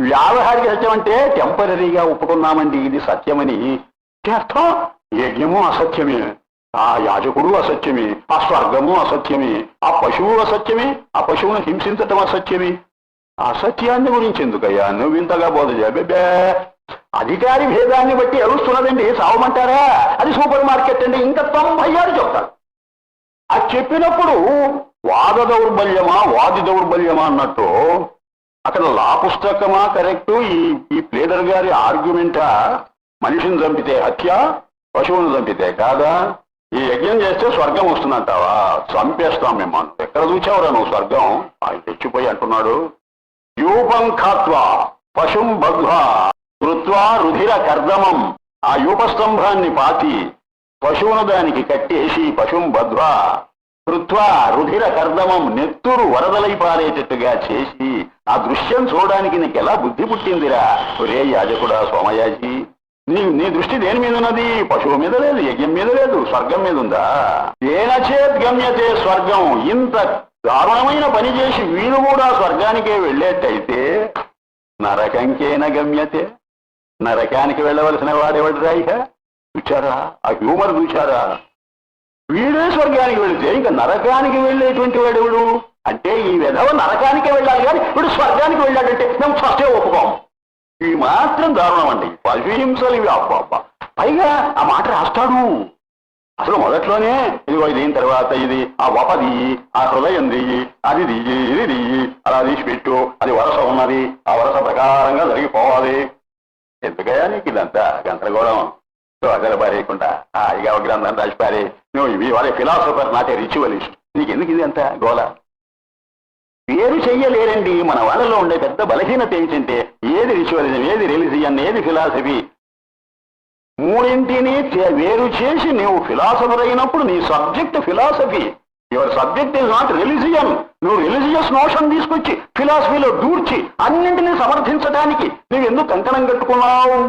వ్యావహారిక సత్యం అంటే టెంపరీగా ఒప్పుకున్నామండి ఇది సత్యమని అర్థం. యజ్ఞము అసత్యమే, ఆ యాజకుడు అసత్యమే, ఆ స్వర్గము అసత్యమే, ఆ పశువు అసత్యమే, ఆ పశువును హింసించటం అసత్యమే. అసత్యాన్ని గురించి ఎందుకయ్యా నువ్వు ఇంతగా బోధ చేయబే? అధికారి భేదాన్ని బట్టి ఎరుస్తున్నదండి, సావమంటారా? అది సూపర్ మార్కెట్ అండి. ఇంకా 96 చెప్తారు. అది చెప్పినప్పుడు వాద దౌర్బల్యమా వాది దౌర్బల్యమా అన్నట్టు అక్కడ లా పుస్తకమా కరెక్టు, ఈ ప్లేడర్ గారి ఆర్గ్యుమెంటా? మనిషిని చంపితే హత్య, పశువును చంపితే కాదా? ఈ యజ్ఞం చేస్తే స్వర్గం వస్తుందంటావా? చంపేస్తాం మేము. ఎక్కడ చూచావురా నువ్వు స్వర్గం? ఆయన తెచ్చిపోయి అంటున్నాడు, యూపం ఖాత్వా పశుం బద్ధ్వా కృత్వా రుధిర కర్దమం. ఆ యూపస్తంభాన్ని పాతి పశువును దానికి కట్టేసి పశుం బద్ధ్వా కృత్వా రుధిర కర్దమం, నెత్తురు వరదలై పారేటట్టుగా చేసి ఆ దృశ్యం చూడడానికి నీకు ఎలా బుద్ధి పుట్టిందిరా? ఒరే యాజకుడా, సోమయాజీ, నీ దృష్టి దేని మీద ఉన్నది? పశువు మీద లేదు, యజ్ఞం మీద లేదు, స్వర్గం మీద ఉందా? ఏనచేత్ గమ్యతే స్వర్గం. ఇంత దారుణమైన పని చేసి వీరు కూడా స్వర్గానికే వెళ్ళేట్టయితే నరకంకేన గమ్యతే. నరకానికి వెళ్ళవలసిన వాడేవాడురా? ఇక చూచారా ఆ హ్యూమర్? చూచారా? వీడే స్వర్గానికి వెళితే ఇంకా నరకానికి వెళ్ళేటువంటి వాడెవడు? అంటే ఈ విధవ నరకానికే వెళ్ళాలి కానీ వీడు స్వర్గానికి వెళ్ళాడంటే మేము ఫస్టే ఒప్పుకోం. ఈ మాత్రం దారుణం అండి. పశుహింసలు ఇవి. అబ్బా, పైగా ఆ మాట రాస్తాడు అసలు మొదట్లోనే. ఇదిగో ఇది అయిన తర్వాత ఇది ఆ వపది, ఆ హృదయం దియ్యి, అది దియ్యి, ఇది దియ్యి, అలా తీసిపెట్టు, అది వరస ఉన్నది, ఆ వరస ప్రకారంగా జరిగిపోవాలి. ఎందుకయా నీకు ఇదంతా గందరగోళం? అగల పారేయకుండా హాయిగా ఒక గ్రంథం రాసిపారే. నువ్వు ఇవి వాళ్ళ ఫిలాసఫర్, నాటే రిచువలిస్ట్. నీకెందుకు ఇది అంతా గోళ? పేరు చెయ్యలేరండి. మన వాళ్ళలో ఉండే పెద్ద బలహీనత ఏంటంటే ఏది రిచువలిజం, ఏది రిలీజియన్, ఏది ఫిలాసఫీ, మూడింటిని వేరు చేసి నువ్వు ఫిలాసఫర్ అయినప్పుడు నీ subject philosophy, your subject is not religion. నువ్వు రిలీజియస్ నోషన్ తీసుకొచ్చి ఫిలాసఫీలో దూర్చి అన్నింటినీ సమర్థించడానికి నువ్వు ఎందుకు కంకణం కట్టుకున్నావు?